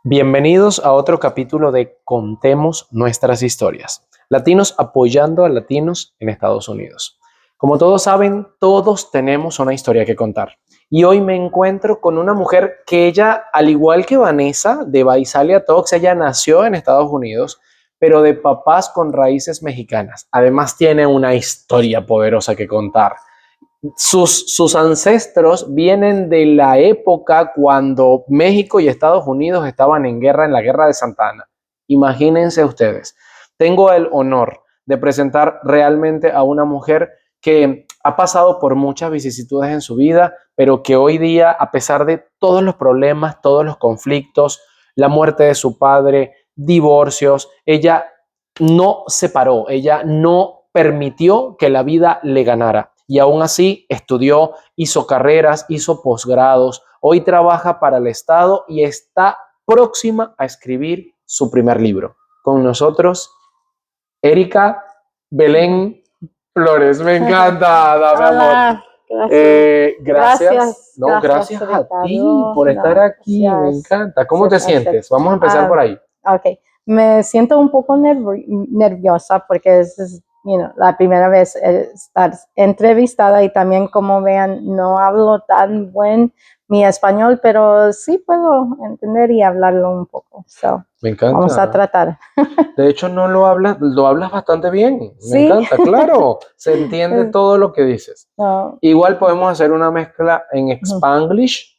Bienvenidos a otro capítulo de Contemos nuestras historias. Latinos apoyando a latinos en Estados Unidos. Como todos saben, todos tenemos una historia que contar. Y hoy me encuentro con una mujer que ella, al igual que Vanessa de Visalia Talks, ella nació en Estados Unidos, pero de papás con raíces mexicanas. Además tiene una historia poderosa que contar. Sus ancestros vienen de la época cuando México y Estados Unidos estaban en guerra, en la guerra de Santa Ana. Imagínense ustedes. Tengo el honor de presentar realmente a una mujer que ha pasado por muchas vicisitudes en su vida, pero que hoy día, a pesar de todos los problemas, todos los conflictos, la muerte de su padre, divorcios, ella no se paró, ella no permitió que la vida le ganara. Y aún así estudió, hizo carreras, hizo posgrados, hoy trabaja para el Estado y está próxima a escribir su primer libro. Con nosotros, Erika Belén Flores. Me encanta, dame amor. Gracias. Gracias. No, gracias a Ricardo. ti por estar aquí. Me encanta. ¿Cómo te sientes? Vamos a empezar por ahí. Ok, me siento un poco nerviosa porque es la primera vez estar entrevistada y también como vean no hablo tan buen mi español, pero sí puedo entender y hablarlo un poco. Me encanta. Vamos a tratar. De hecho, no lo hablas bastante bien. Me ¿Sí? encanta, claro. Se entiende todo lo que dices. No. Igual podemos hacer una mezcla en Spanglish.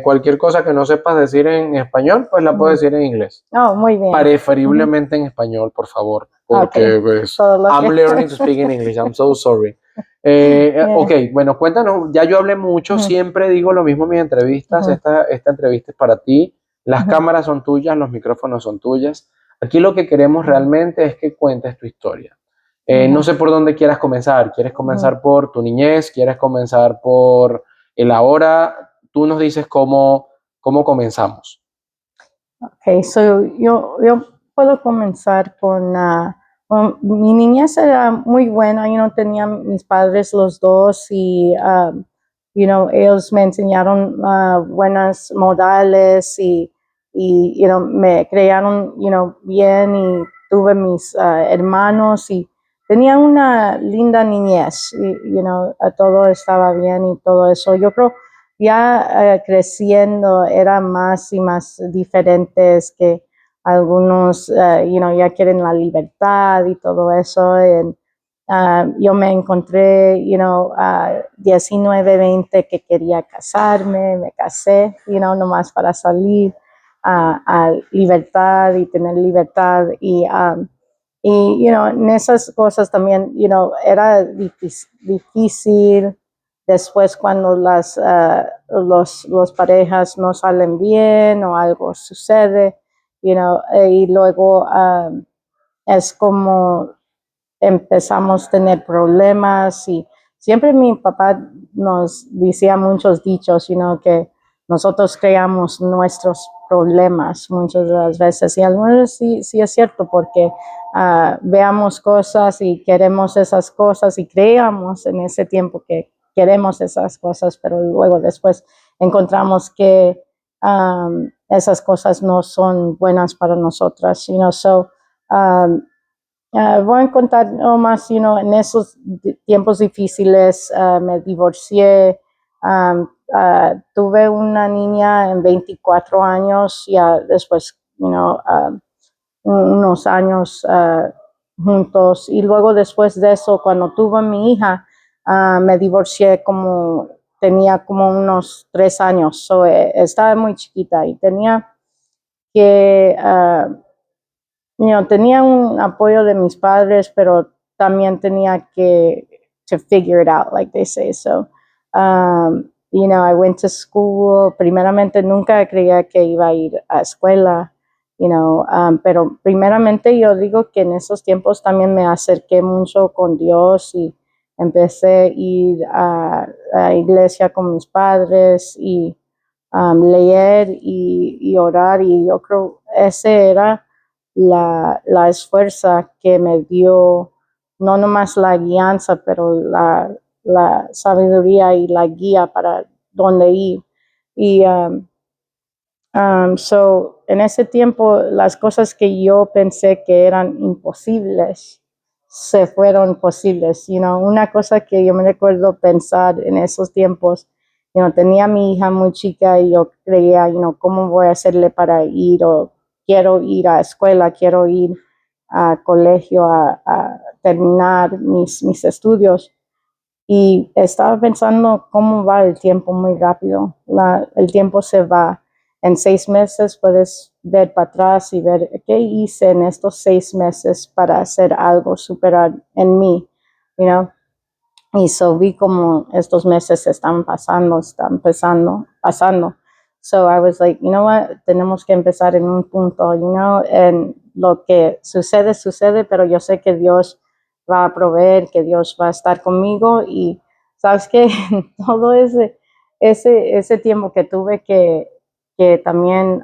Cualquier cosa que no sepas decir en español, pues la puedes decir en inglés. Oh, muy bien. Preferiblemente en español, por favor. Porque pues, I'm learning to speak in English. I'm so sorry. Ok, bueno, cuéntanos. Ya yo hablé mucho. Siempre digo lo mismo en mis entrevistas. Esta entrevista es para ti. Las cámaras son tuyas, los micrófonos son tuyas. Aquí lo que queremos realmente es que cuentes tu historia. No sé por dónde quieras comenzar. ¿Quieres comenzar por tu niñez? ¿Quieres comenzar por el ahora? Tú nos dices cómo comenzamos. Ok, yo puedo comenzar con... mi niñez era muy buena. Yo tenía mis padres los dos y ellos me enseñaron buenas modales y me crearon bien y tuve mis hermanos y tenía una linda niñez y todo estaba bien y todo eso. Yo creo ya creciendo era más y más diferentes que algunos ya quieren la libertad y todo eso. Yo me encontré, 19, 20 que quería casarme, me casé, nomás para salir a libertad y tener libertad. Y en esas cosas también, era difícil después cuando los parejas no salen bien o algo sucede, y luego es como empezamos a tener problemas y siempre mi papá nos decía muchos dichos, que nosotros creamos nuestros problemas muchas de las veces y algunas sí es cierto porque veamos cosas y queremos esas cosas y creamos en ese tiempo que queremos esas cosas, pero luego después encontramos que esas cosas no son buenas para nosotras, voy a contar más, en esos tiempos difíciles me divorcié, tuve una niña en 24 años, ya después, unos años juntos, y luego después de eso, cuando tuve mi hija, me divorcié tenía como unos 3 años, estaba muy chiquita y tenía que... tenía un apoyo de mis padres, pero también tenía que to figure it out, like they say. I went to school. Primeramente, nunca creía que iba a ir a escuela, pero primeramente yo digo que en esos tiempos también me acerqué mucho con Dios y empecé a ir a iglesia con mis padres y leer y orar, y yo creo ese era la esfuerza que me dio, no nomás la guianza, pero la sabiduría y la guía para dónde ir. Y So, en ese tiempo, las cosas que yo pensé que eran imposibles se fueron posibles. Una cosa que yo me recuerdo pensar en esos tiempos, tenía a mi hija muy chica y yo creía, ¿cómo voy a hacerle para ir? O quiero ir a escuela, quiero ir a colegio a terminar mis estudios. Y estaba pensando cómo va el tiempo muy rápido. El tiempo se va. En 6 meses puedes ver para atrás y ver qué hice en estos 6 meses para hacer algo, superar en mí, you know? Y vi como estos meses están pasando. So I was like, you know what, tenemos que empezar en un punto, en lo que sucede, pero yo sé que Dios va a proveer, que Dios va a estar conmigo y sabes que todo ese tiempo que tuve que también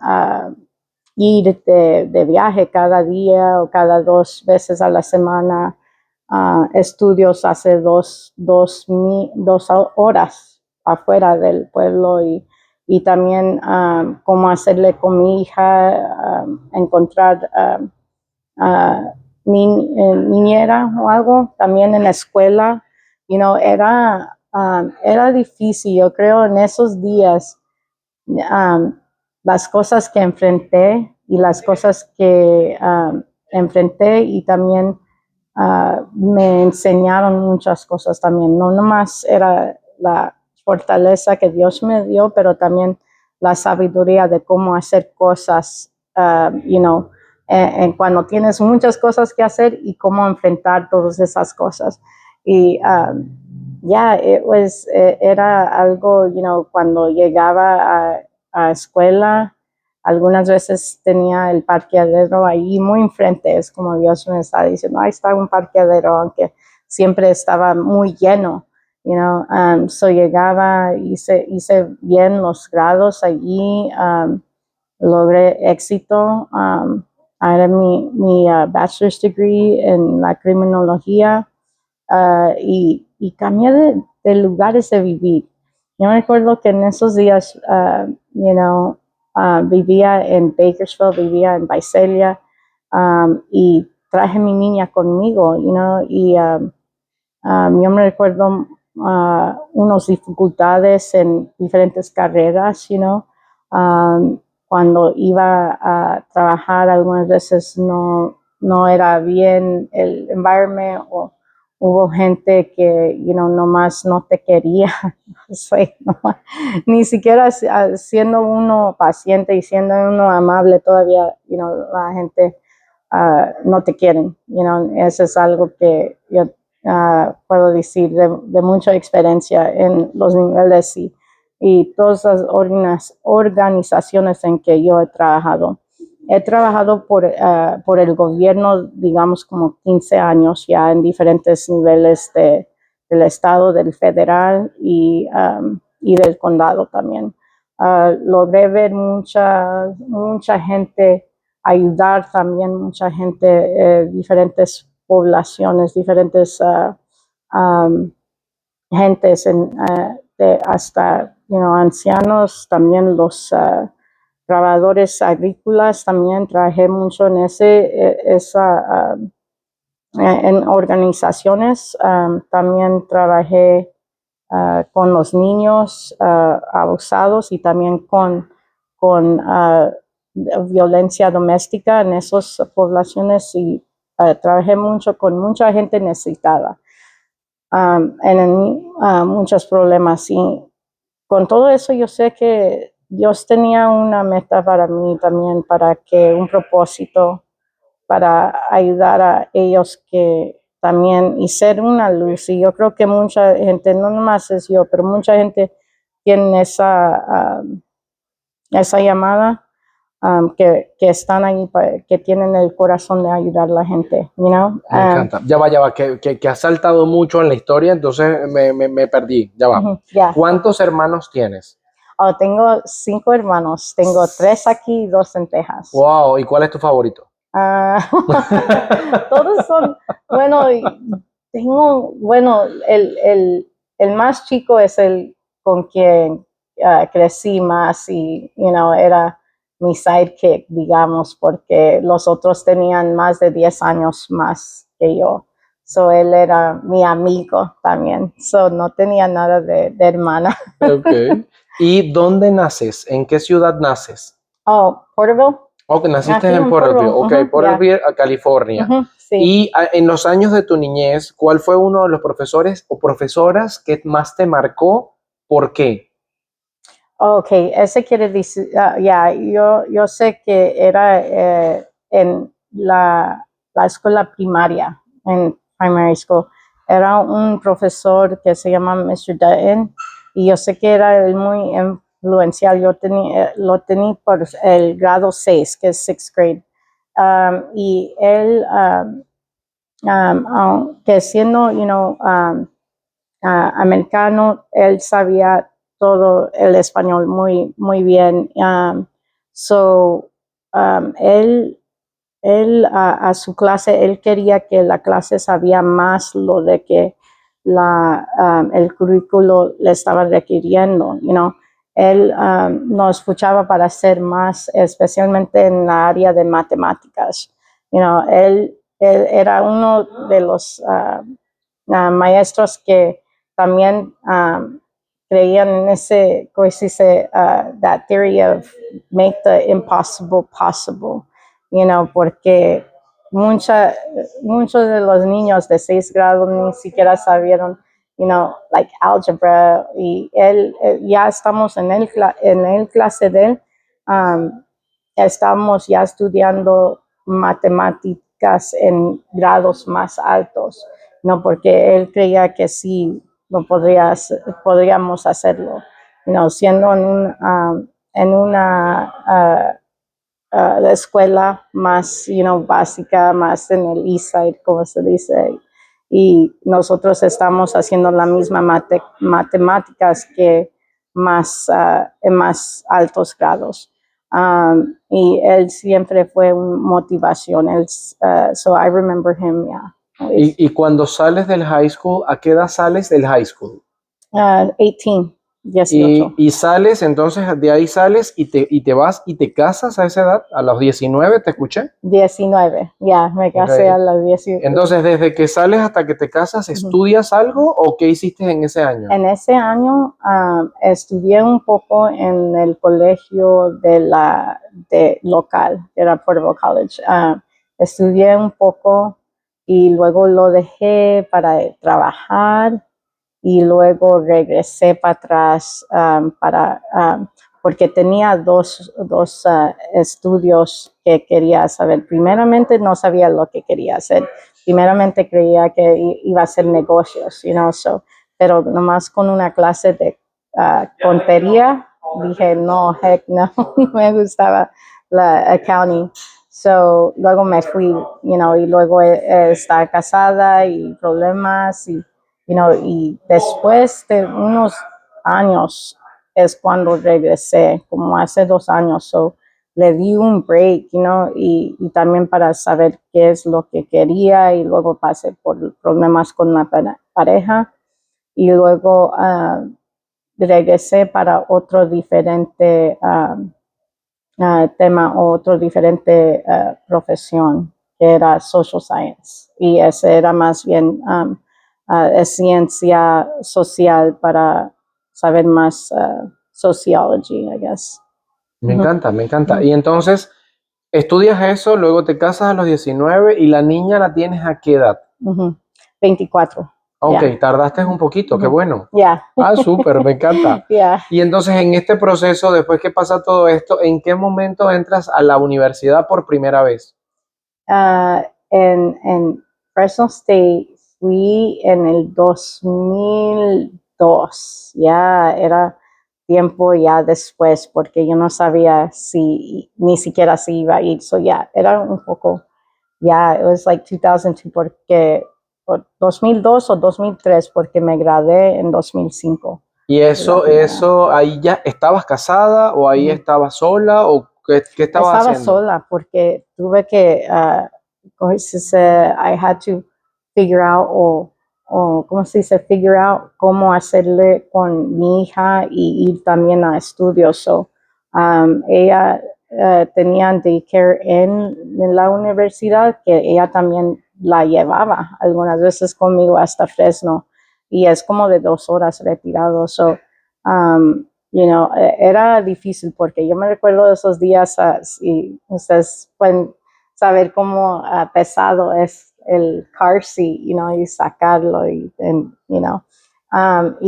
ir de viaje cada día o cada 2 veces a la semana, estudios hace 2 horas afuera del pueblo y también cómo hacerle con mi hija, encontrar niñera o algo, también en la escuela, era difícil, yo creo, en esos días, las cosas que enfrenté y las cosas que enfrenté y también me enseñaron muchas cosas también. No nomás era la fortaleza que Dios me dio, pero también la sabiduría de cómo hacer cosas, cuando tienes muchas cosas que hacer y cómo enfrentar todas esas cosas. Y era algo, cuando llegaba a escuela, algunas veces tenía el parqueadero ahí muy enfrente, es como Dios me está diciendo, ahí está un parqueadero, aunque siempre estaba muy lleno, so llegaba, hice bien los grados allí, logré éxito, era mi bachelor's degree en la criminología, y cambié de lugares de vivir. Yo me acuerdo que en esos días, vivía en Bakersfield, vivía en Visalia, y traje mi niña conmigo, y yo me recuerdo unas dificultades en diferentes carreras, cuando iba a trabajar algunas veces no era bien el environment o hubo gente que, nomás no te quería. Ni siquiera siendo uno paciente y siendo uno amable todavía, la gente no te quieren. Eso es algo que yo puedo decir de mucha experiencia en los niveles y todas las organizaciones en que yo he trabajado. He trabajado por el gobierno, digamos, como 15 años ya en diferentes niveles del estado, del federal y del condado también. Logré ver mucha gente, ayudar también mucha gente, diferentes poblaciones, diferentes gentes, hasta ancianos, también los trabajadores agrícolas, también trabajé mucho en en organizaciones, también trabajé con los niños abusados y también con violencia doméstica en esas poblaciones y trabajé mucho con mucha gente necesitada en muchos problemas. Y con todo eso yo sé que Dios tenía una meta para mí también, para que un propósito, para ayudar a ellos que también y ser una luz. Y yo creo que mucha gente, no nomás es yo, pero mucha gente tiene esa llamada, que están ahí, que tienen el corazón de ayudar a la gente, Me encanta. Ya va, que has saltado mucho en la historia, entonces me perdí. Ya va. Yeah. ¿Cuántos hermanos tienes? Tengo 5 hermanos, tengo 3 aquí y 2 en Texas. Wow, ¿y cuál es tu favorito? Todos son, bueno, el más chico es el con quien crecí más y, era mi sidekick, digamos, porque los otros tenían más de 10 años más que yo. So, él era mi amigo también. So, no tenía nada de hermana. Ok. ¿Y dónde naces? ¿En qué ciudad naces? Oh, Porterville. Ok, naciste Aquí en en Porterville. Porterville. Ok, Yeah. Porterville, California. Sí. Y en los años de tu niñez, ¿cuál fue uno de los profesores o profesoras que más te marcó? ¿Por qué? Ok, ese quiere decir, yo sé que era en la escuela primaria, en primary school. Era un profesor que se llama Mr. Dutton y yo sé que era él muy influencial. Yo lo tenía por el grado 6, que es sixth grade. Y él, que siendo, americano, él sabía todo el español muy bien. Él a su clase, él quería que la clase sabía más lo de que el currículo le estaba requiriendo, Él nos escuchaba para hacer más, especialmente en la área de matemáticas. Él era uno de los maestros que también creían en ese, como se dice, that theory of make the impossible possible, porque muchos de los niños de 6 grados ni siquiera sabieron, like algebra, y él, ya estamos en el clase de él, estamos ya estudiando matemáticas en grados más altos, no, porque él creía que sí no podríamos hacerlo, siendo en una escuela más, básica, más en el East Side, como se dice, y nosotros estamos haciendo la misma matemáticas que en más altos grados. Y él siempre fue una motivación. So I remember him, yeah. Y cuando sales del high school, ¿a qué edad sales del high school? 18. Y sales, entonces de ahí sales y te vas y te casas a esa edad, a los 19, ¿te escuché? 19, ya, me casé a los 19. Entonces, desde que sales hasta que te casas, ¿estudias algo o qué hiciste en ese año? En ese año estudié un poco en el colegio local, que era Porterville College. Estudié un poco y luego lo dejé para trabajar y luego regresé para atrás porque tenía dos estudios que quería saber. Primeramente no sabía lo que quería hacer. Primeramente creía que iba a hacer negocios, pero nomás con una clase de contería dije, no, heck no, me gustaba la accounting. So, luego me fui, y luego estar casada y problemas y después de unos años es cuando regresé, como hace 2 años. So, le di un break, y también para saber qué es lo que quería y luego pasé por problemas con la pareja y luego regresé para otro diferente tema, otro diferente profesión, que era social science. Y ese era más bien es ciencia social para saber más sociology, I guess. Me encanta, me encanta. Ujú. Y entonces, estudias eso, luego te casas a los 19 y la niña la tienes ¿a qué edad? 24. Ok, Yeah. tardaste un poquito, qué bueno. Yeah. Súper, me encanta. Yeah. Y entonces en este proceso, después que pasa todo esto, ¿en qué momento entras a la universidad por primera vez? En Fresno State fui en el 2002. Ya era tiempo ya después, porque yo no sabía ni siquiera si iba a ir. So ya, era un poco, it was like 2002, porque 2002 o 2003, porque me gradué en 2005. Y eso, ahí ya estabas casada o ahí estabas sola o qué estabas Estaba haciendo? sola porque tuve que, I had to figure out ¿cómo se dice? Figure out cómo hacerle con mi hija y ir también a estudios. So, ella tenían daycare en la universidad, que ella también la llevaba algunas veces conmigo hasta Fresno, y es como de 2 horas retirado. So, era difícil porque yo me recuerdo de esos días, y ustedes pueden saber cómo pesado es el car seat, y sacarlo, y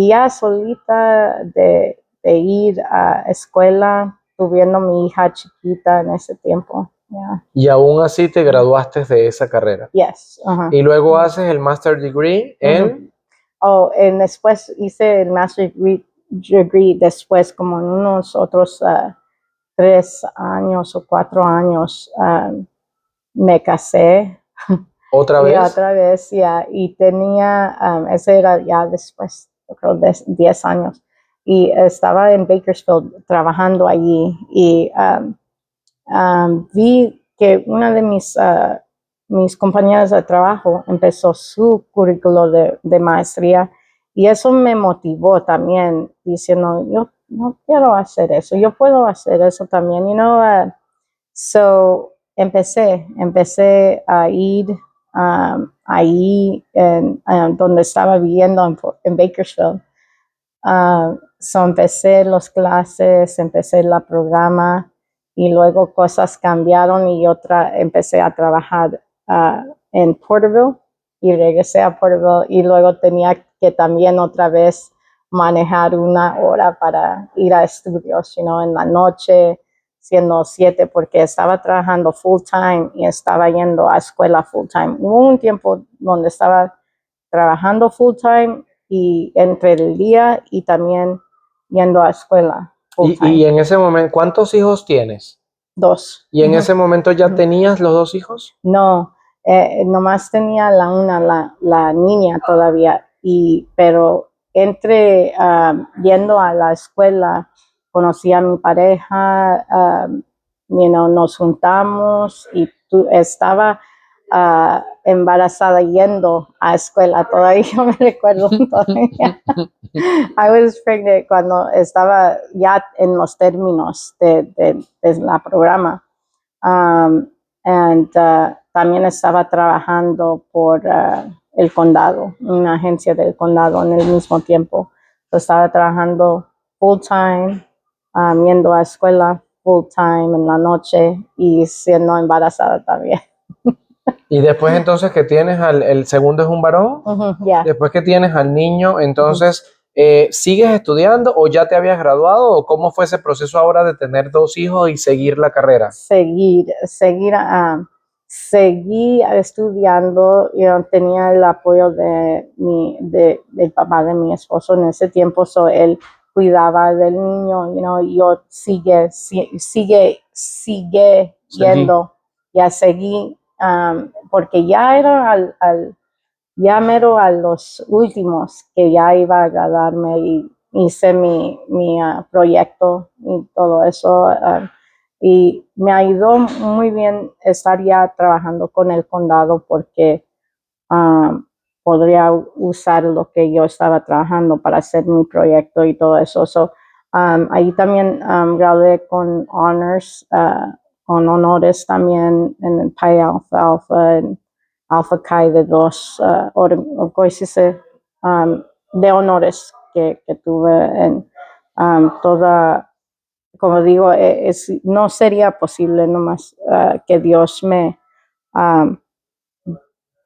ya solita de ir a escuela, tuviendo mi hija chiquita en ese tiempo. Yeah. Y aún así te graduaste de esa carrera. Yes. Y luego haces el Master Degree en... Después hice el Master Degree después, como en unos otros 3 años o 4 años, me casé. ¿Otra vez? Y otra vez, y tenía, ese era ya después, yo creo, de 10 años. Y estaba en Bakersfield trabajando allí, y vi que una de mis compañeras de trabajo empezó su currículo de maestría, y eso me motivó también, diciendo, yo no quiero hacer eso, yo puedo hacer eso también, so empecé a ir ahí donde estaba viviendo en Bakersfield. So empecé las clases, empecé el programa, y luego cosas cambiaron y empecé a trabajar en Porterville, y regresé a Porterville, y luego tenía que también otra vez manejar 1 hora para ir a estudios, en la noche, siendo 7, porque estaba trabajando full time y estaba yendo a escuela full time. Hubo un tiempo donde estaba trabajando full time y entre el día, y también yendo a escuela full time. Y en ese momento, ¿cuántos hijos tienes? 2. ¿Y en ese momento ya tenías los 2 hijos? No, nomás tenía la niña todavía, pero entre yendo a la escuela, conocí a mi pareja, nos juntamos, y estaba embarazada yendo a escuela todavía. Yo me recuerdo todavía. I was pregnant cuando estaba ya en los términos de la programa. También estaba trabajando por el condado, una agencia del condado en el mismo tiempo. Estaba trabajando full time, yendo a escuela full time en la noche, y siendo embarazada también. Y después entonces que tienes el segundo es un varón, Yeah. después que tienes al niño, entonces, ¿sigues estudiando o ya te habías graduado? ¿O cómo fue ese proceso ahora de tener 2 hijos y seguir la carrera? Seguí estudiando. Yo tenía el apoyo del papá de mi esposo en ese tiempo, él cuidaba del niño, y yo sigue yendo. Ya seguí, porque ya era ya mero a los últimos que ya iba a graduarme, y hice mi proyecto y todo eso. Y me ayudó muy bien estar ya trabajando con el condado, porque podría usar lo que yo estaba trabajando para hacer mi proyecto y todo eso. Ahí también gradué con honors, con honores también en el Pi Alpha Alpha, en Alpha Chi de 2, de honores que tuve en toda. Como digo, no sería posible nomás que Dios me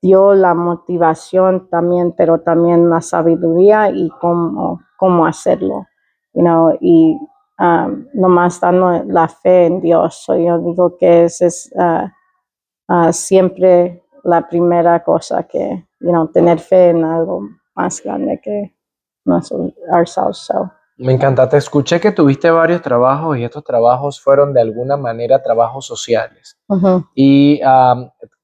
dio la motivación también, pero también la sabiduría y cómo hacerlo, y nomás dando la fe en Dios. Yo digo que esa es siempre la primera cosa, que, tener fe en algo más grande que nosotros. Me encanta, te escuché que tuviste varios trabajos y estos trabajos fueron de alguna manera trabajos sociales. Y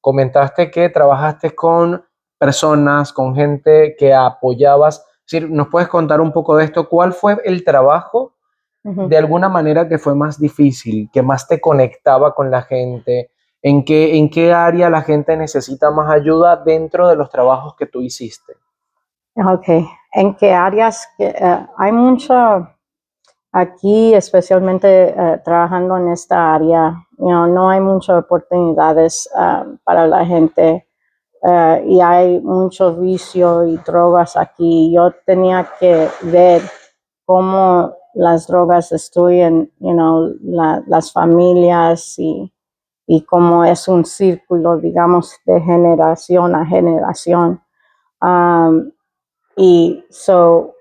comentaste que trabajaste con personas, con gente que apoyabas. Es decir, ¿nos puedes contar un poco de esto? ¿Cuál fue el trabajo de alguna manera que fue más difícil, que más te conectaba con la gente? ¿En qué área la gente necesita más ayuda dentro de los trabajos que tú hiciste? Okay. ¿En qué áreas? Hay aquí, especialmente trabajando en esta área, no hay muchas oportunidades para la gente y hay mucho vicio y drogas aquí. Yo tenía que ver cómo las drogas destruyen, las familias y cómo es un círculo, digamos, de generación a generación. Y so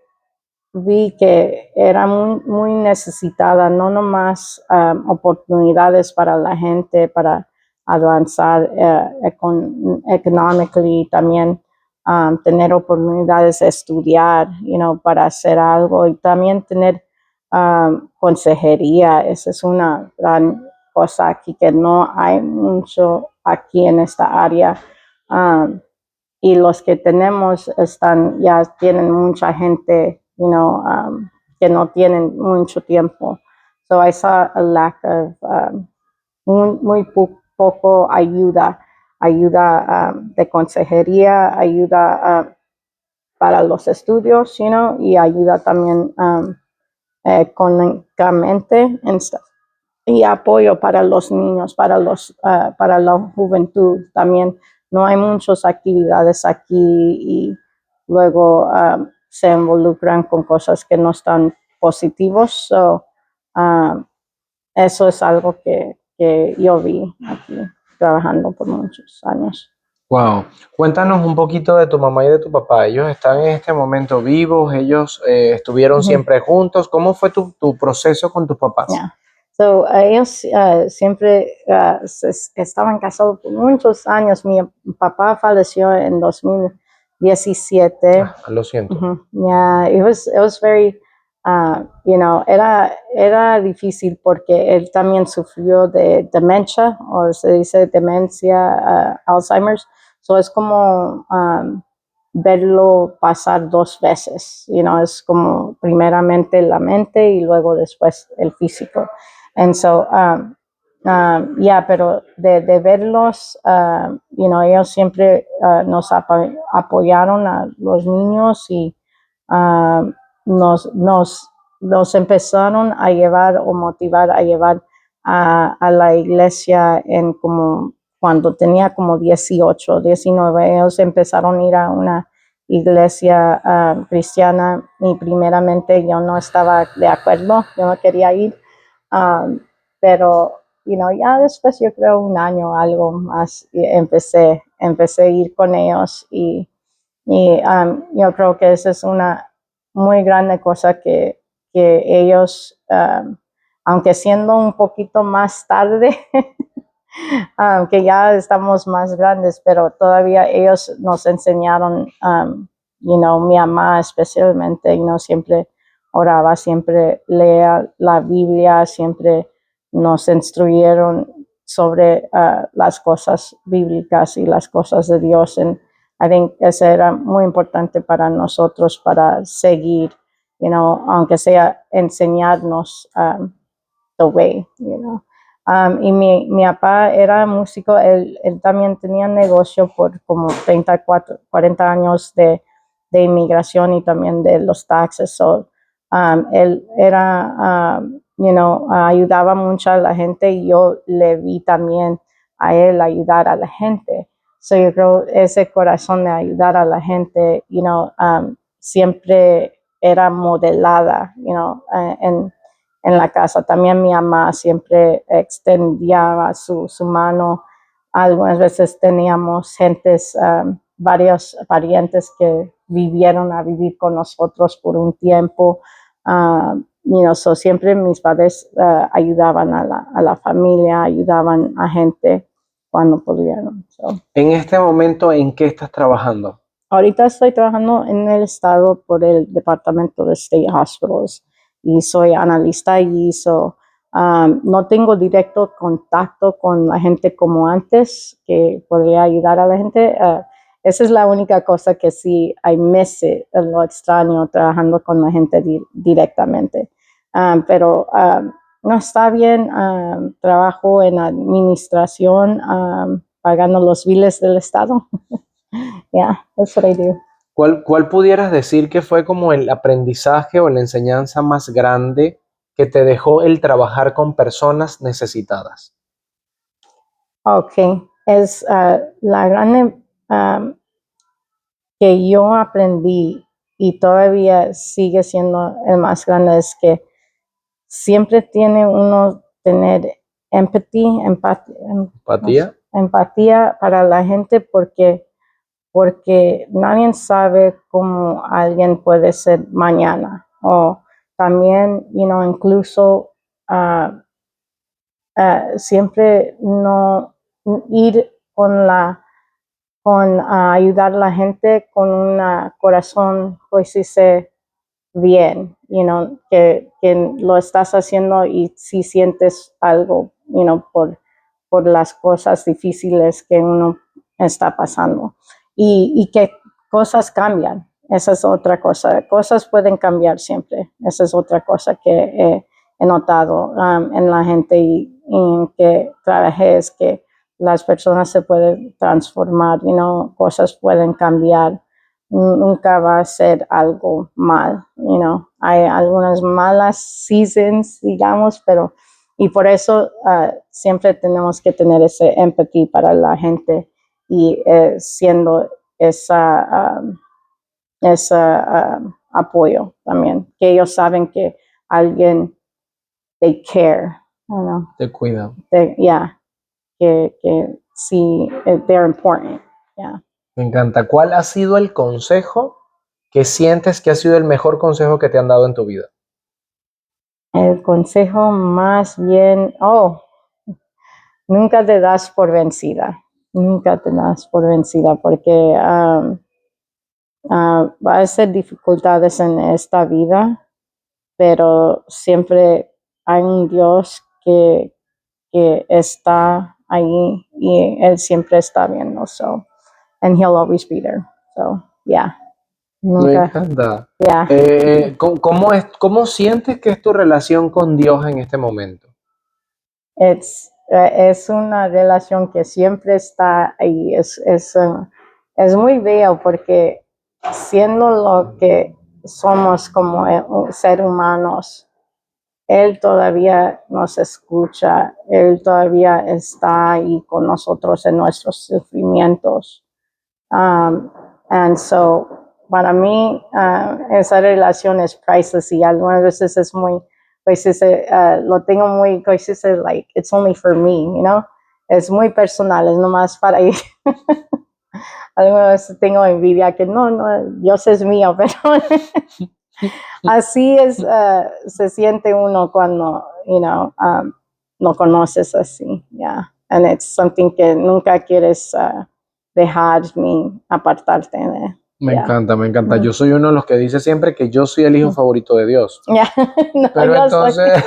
vi que era muy necesitada, no nomás oportunidades para la gente para avanzar económicamente, también tener oportunidades de estudiar, para hacer algo y también tener consejería. Esa es una gran cosa aquí que no hay mucho aquí en esta área. Y los que tenemos ya tienen mucha gente, que no tienen mucho tiempo. So I saw a lack of muy poco ayuda de consejería, ayuda para los estudios, y ayuda también económicamente y apoyo para los niños, para la juventud también. No hay muchas actividades aquí y luego se involucran con cosas que no están positivos. So, eso es algo que yo vi aquí trabajando por muchos años. Wow. Cuéntanos un poquito de tu mamá y de tu papá. ¿Ellos están en este momento vivos? ¿Ellos estuvieron siempre juntos? ¿Cómo fue tu proceso con tus papás? Yeah. So, ellos siempre estaban casados por muchos años. Mi papá falleció en 2017. Lo siento. Yeah, it was very, era difícil porque él también sufrió de demencia, o se dice demencia, Alzheimer's. So es como verlo pasar dos veces, es como primeramente la mente y luego después el físico. And so, pero de verlos, ellos siempre nos apoyaron a los niños y nos empezaron a llevar o motivar a llevar a la iglesia en como cuando tenía como 18, 19. Ellos empezaron a ir a una iglesia cristiana y primeramente yo no estaba de acuerdo, yo no quería ir. Pero, ya después yo creo un año algo más empecé a ir con ellos y yo creo que esa es una muy grande cosa que ellos, aunque siendo un poquito más tarde, que ya estamos más grandes, pero todavía ellos nos enseñaron, mi mamá especialmente, siempre oraba, siempre leía la Biblia, siempre nos instruyeron sobre las cosas bíblicas y las cosas de Dios. And I think eso era muy importante para nosotros para seguir, aunque sea enseñarnos the way, y mi papá era músico, él también tenía negocio por como 34, 40 años de inmigración y también de los taxes. So, él era, ayudaba mucho a la gente y yo le vi también a él ayudar a la gente. So yo creo ese corazón de ayudar a la gente, siempre era modelada, en la casa. También mi mamá siempre extendía su mano. Algunas veces teníamos varios parientes que vinieron a vivir con nosotros por un tiempo. So siempre mis padres ayudaban a la familia, ayudaban a gente cuando pudieron. So. En este momento, ¿en qué estás trabajando? Ahorita estoy trabajando en el estado por el departamento de State Hospitals y soy analista allí. No tengo directo contacto con la gente como antes, que podría ayudar a la gente. Esa es la única cosa que sí, I miss it, lo extraño, trabajando con la gente directamente. Pero no está bien. Trabajo en administración, pagando los biles del estado. Yeah, that's what I do. ¿Cuál pudieras decir que fue como el aprendizaje o la enseñanza más grande que te dejó el trabajar con personas necesitadas? Okay, es la grande que yo aprendí y todavía sigue siendo el más grande es que siempre tiene uno tener ¿Empatía? empatía para la gente porque nadie sabe cómo alguien puede ser mañana. O también, incluso siempre no ir con ayudar a la gente con un corazón, pues dice, bien, que lo estás haciendo y si sientes algo, por las cosas difíciles que uno está pasando. Y que cosas cambian, esa es otra cosa. Cosas pueden cambiar siempre, esa es otra cosa que he notado en la gente y en que trabajé, es que las personas se pueden transformar, cosas pueden cambiar. Nunca va a ser algo mal, Hay algunas malas seasons, digamos, y por eso siempre tenemos que tener ese empatía para la gente y siendo ese apoyo también, que ellos saben que alguien, they care, Te cuida. que sí, they're important, yeah. Me encanta. ¿Cuál ha sido el consejo que sientes que ha sido el mejor consejo que te han dado en tu vida? El consejo más bien, nunca te das por vencida, nunca te das por vencida porque va a ser dificultades en esta vida, pero siempre hay un Dios que está ahí y Él siempre está viendo, and He'll always be there, yeah, Me nunca, encanta. yeah. ¿Cómo sientes que es tu relación con Dios en este momento? Es una relación que siempre está ahí, es muy bello porque siendo lo que somos como ser humanos, Él todavía nos escucha, Él todavía está ahí con nosotros en nuestros sufrimientos. And so, para mí, esa relación es priceless y algunas veces es muy, pues lo tengo muy, pues like, it's only for me, es muy personal, es nomás para ir. Algunas veces tengo envidia que no, Dios es mío, pero así es, se siente uno cuando, lo conoces así, yeah. And it's something que nunca quieres dejar ni apartarte de. Me Yeah. encanta, me encanta. Yo soy uno de los que dice siempre que yo soy el hijo favorito de Dios. Yeah. No, Pero yo entonces,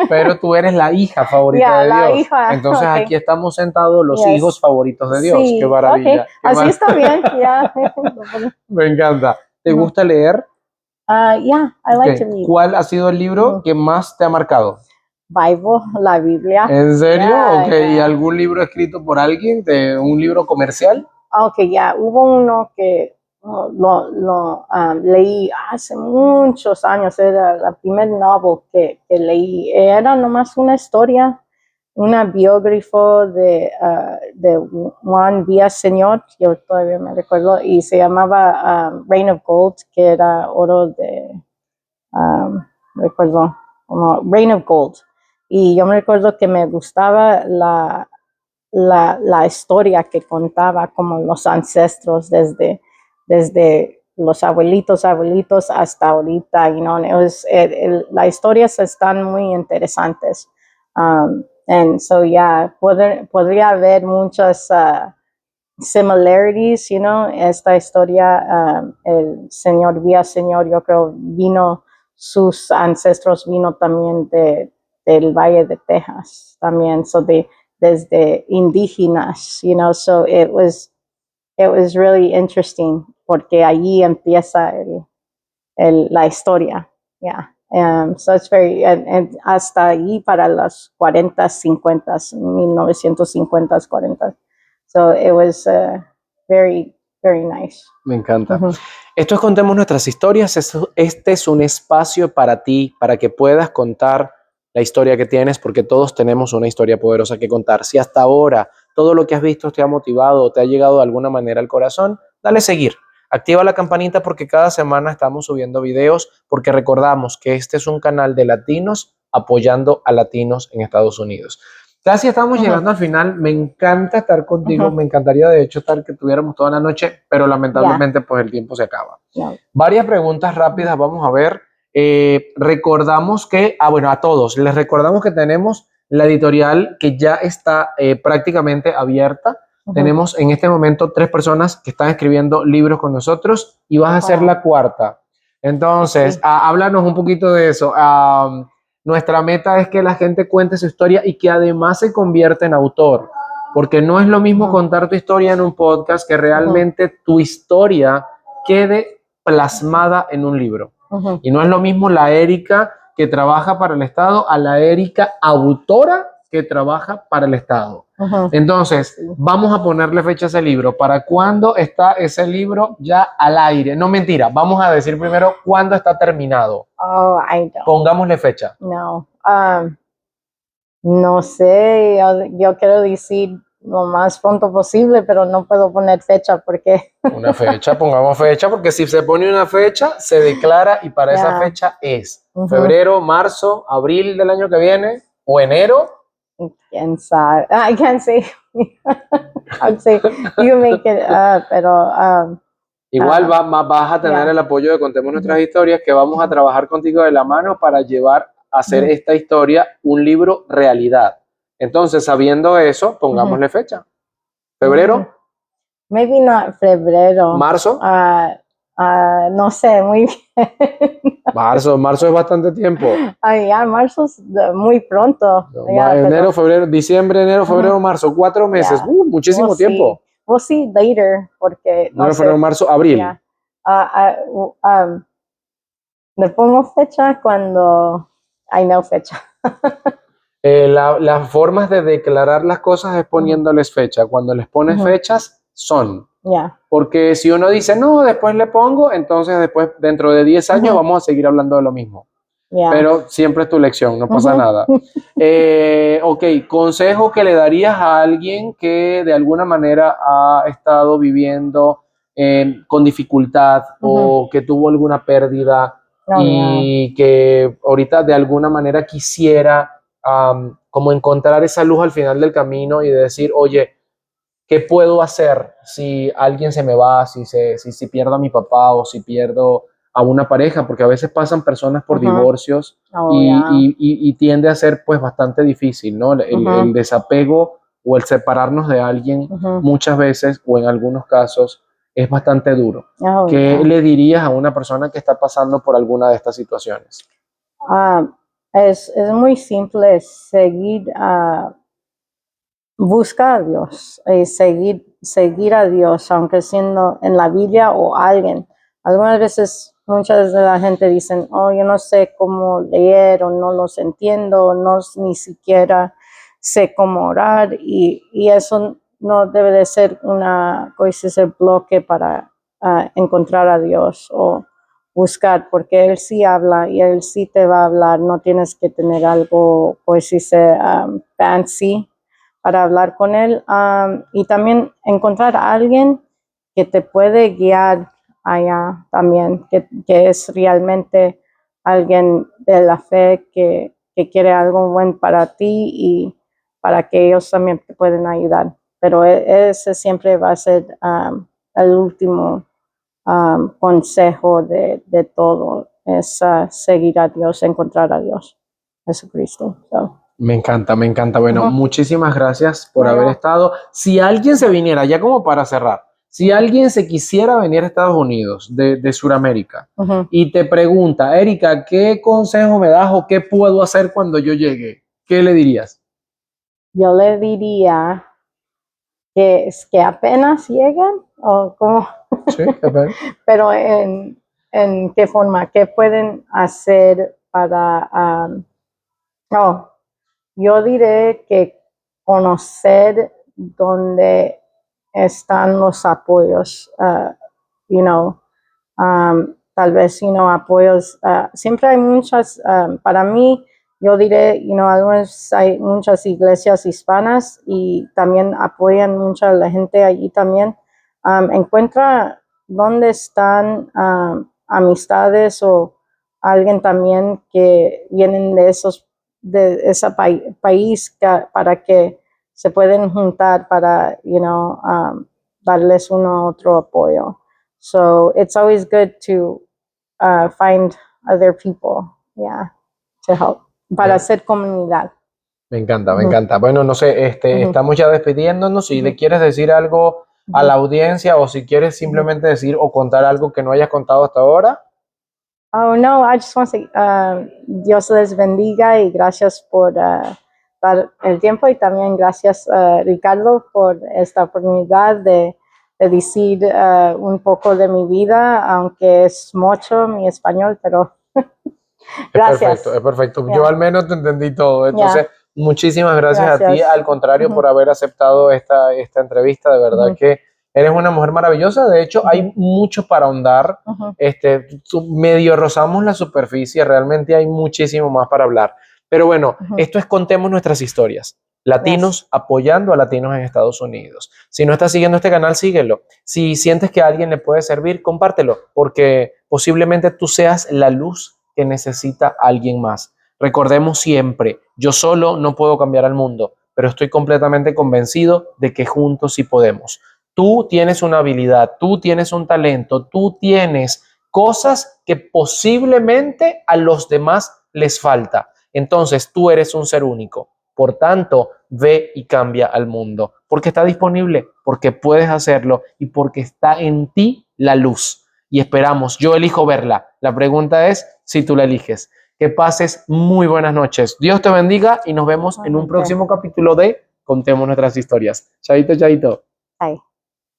pero tú eres la hija favorita Yeah, de la Dios. hija, Entonces okay. aquí estamos sentados los Yes. hijos favoritos de Dios. Qué Sí, maravilla. okay. Así está bien, yeah. Me encanta. ¿Te gusta leer? Yeah, I like to Ok. read. ¿Cuál ha sido el libro que más te ha marcado? Bible, la Biblia. ¿En serio? Yeah, Ok. ¿Y yeah. algún libro escrito por alguien? ¿De un libro comercial? Okay, ya, hubo uno que lo leí hace muchos años, era la primer novel que leí, era nomás una historia, una biógrafo de Juan Villaseñor, yo todavía me recuerdo, y se llamaba Reign of Gold, que era oro de, recuerdo, como Reign of Gold, y yo me recuerdo que me gustaba la historia que contaba como los ancestros desde los abuelitos hasta ahorita, las historias están muy interesantes. And so yeah, podría haber muchas similarities, esta historia, el señor Villaseñor, yo creo, sus ancestros vino también del Valle de Texas, también, desde indígenas, so it was really interesting, porque allí empieza la historia, yeah. So it's very, and hasta allí para los 40, 50, 1950, 40. So it was very very nice. Me encanta. Ujú. Esto es Contemos Nuestras Historias. Este es un espacio para ti, para que puedas contar la historia que tienes, porque todos tenemos una historia poderosa que contar. Si hasta ahora todo lo que has visto te ha motivado o te ha llegado de alguna manera al corazón, dale seguir. Activa la campanita porque cada semana estamos subiendo videos, porque recordamos que este es un canal de latinos apoyando a latinos en Estados Unidos. Casi estamos Ujú. llegando al final. Me encanta estar contigo. Ujú. Me encantaría, de hecho, estar que tuviéramos toda la noche, pero lamentablemente, pues el tiempo se acaba. No. Varias preguntas rápidas, vamos a ver. Recordamos que, bueno, a todos, les recordamos que tenemos la editorial que ya está prácticamente abierta. Ujú. Tenemos en este momento 3 personas que están escribiendo libros con nosotros y vas a ser Wow. la cuarta. Entonces, Sí. háblanos un poquito de eso. Nuestra meta es que la gente cuente su historia y que además se convierta en autor, porque no es lo mismo Ujú. contar tu historia en un podcast que Ujú. realmente tu historia quede plasmada en un libro. Ujú. Y no es lo mismo la Erika que trabaja para el Estado a la Erika autora que trabaja para el Estado. Ujú. Entonces, Sí. vamos a ponerle fecha a ese libro. ¿Para cuándo está ese libro ya al aire? No, mentira. Vamos a decir primero cuándo está terminado. Oh, I don't Pongámosle fecha. know. No sé, yo quiero decir lo más pronto posible, pero no puedo poner fecha porque Una fecha, pongamos fecha, porque si se pone una fecha, se declara y para esa yeah. fecha es Ujú. febrero, marzo, abril del año que viene o enero. Quién sabe. I can't say. I'd say you make it up, pero Igual vas a tener yeah. el apoyo de Contemos Nuestras Ujú. Historias, que vamos a trabajar contigo de la mano para llevar a hacer Ujú. esta historia un libro realidad. Entonces, sabiendo eso, Ujú. pongámosle fecha. Febrero, Maybe not febrero. marzo. No sé, muy bien. Marzo es bastante tiempo. Ya, marzo es muy pronto. No, Ya, enero, pero febrero, diciembre, enero, febrero, ujú. marzo, 4 meses. Yeah. Muchísimo tiempo. We'll see later, porque no Enero, febrero, sé. marzo, abril. Yeah. Le pongo fecha cuando I know fecha. Las formas de declarar las cosas es poniéndoles fecha. Cuando les pones Ujú. fechas, son. Yeah. Porque si uno dice, no, después le pongo, entonces después, dentro de 10 años, Ujú. vamos a seguir hablando de lo mismo. Yeah. Pero siempre es tu lección, no pasa Ujú. nada. Ok, consejo que le darías a alguien que de alguna manera ha estado viviendo con dificultad Ujú. o que tuvo alguna pérdida Oh, yeah. y que ahorita de alguna manera quisiera como encontrar esa luz al final del camino y de decir, oye, ¿qué puedo hacer si alguien se me va, si pierdo a mi papá o si pierdo a una pareja? Porque a veces pasan personas por Ujú. divorcios Oh, yeah. y tiende a ser pues bastante difícil, ¿no? El Ujú. desapego o el separarnos de alguien Ujú. muchas veces o en algunos casos es bastante duro. Oh, ¿Qué yeah. le dirías a una persona que está pasando por alguna de estas situaciones? Es muy simple seguir, buscar a Dios, seguir a Dios, aunque siendo en la Biblia o alguien. Algunas veces, muchas de la gente dicen, oh, yo no sé cómo leer o no los entiendo, no ni siquiera sé cómo orar y eso no debe de ser una cosa, ese bloque para encontrar a Dios o buscar, porque Él sí habla y Él sí te va a hablar, no tienes que tener algo, pues dice, fancy para hablar con Él y también encontrar a alguien que te puede guiar allá también, que es realmente alguien de la fe que quiere algo bueno para ti y para que ellos también te pueden ayudar. Pero ese siempre va a ser el último consejo de todo, es seguir a Dios, encontrar a Dios, Jesucristo. So, Me encanta, me encanta. Bueno, ujú. muchísimas gracias por haber Bueno, estado. Si alguien se viniera, ya como para cerrar, si alguien se quisiera venir a Estados Unidos de Sudamérica ujú. y te pregunta, Erika, ¿qué consejo me das o qué puedo hacer cuando yo llegue? ¿Qué le dirías? Yo le diría que apenas llegan o como, Sí, qué pena. pero en qué forma, qué pueden hacer para, yo diré que conocer dónde están los apoyos, you know, tal vez, you know, apoyos, siempre hay muchas, para mí, yo diré, you know, hay muchas iglesias hispanas y también apoyan mucha la gente allí también. Encuentra dónde están amistades o alguien también que vienen de ese país para que se pueden juntar para, you know, darles otro apoyo. So it's always good to find other people, yeah, to help, para hacer comunidad. Me encanta, me encanta. Bueno, no sé, estamos ya despidiéndonos. Si le quieres decir algo a la audiencia o si quieres simplemente decir o contar algo que no hayas contado hasta ahora. Oh, no, I just want to say, Dios les bendiga y gracias por dar el tiempo y también gracias, Ricardo, por esta oportunidad de decir un poco de mi vida, aunque es mucho mi español, pero gracias. Es perfecto. Yeah. Yo al menos te entendí todo. Entonces, muchísimas gracias a ti, Gracias. al contrario, por haber aceptado esta entrevista. De verdad que eres una mujer maravillosa. De hecho, hay mucho para ahondar. Medio rozamos la superficie, realmente hay muchísimo más para hablar. Pero bueno, esto es Contemos Nuestras Historias. Latinos apoyando a latinos en Estados Unidos. Si no estás siguiendo este canal, síguelo. Si sientes que a alguien le puede servir, compártelo, porque posiblemente tú seas la luz que necesita alguien más. Recordemos siempre, yo solo no puedo cambiar al mundo, pero estoy completamente convencido de que juntos sí podemos. Tú tienes una habilidad, tú tienes un talento, tú tienes cosas que posiblemente a los demás les falta. Entonces tú eres un ser único. Por tanto, ve y cambia al mundo, porque está disponible, porque puedes hacerlo y porque está en ti la luz. Y esperamos, yo elijo verla. La pregunta es si tú la eliges. Que pases muy buenas noches. Dios te bendiga y nos vemos en un próximo capítulo de Contemos Nuestras Historias. Chaito, chaito. Bye.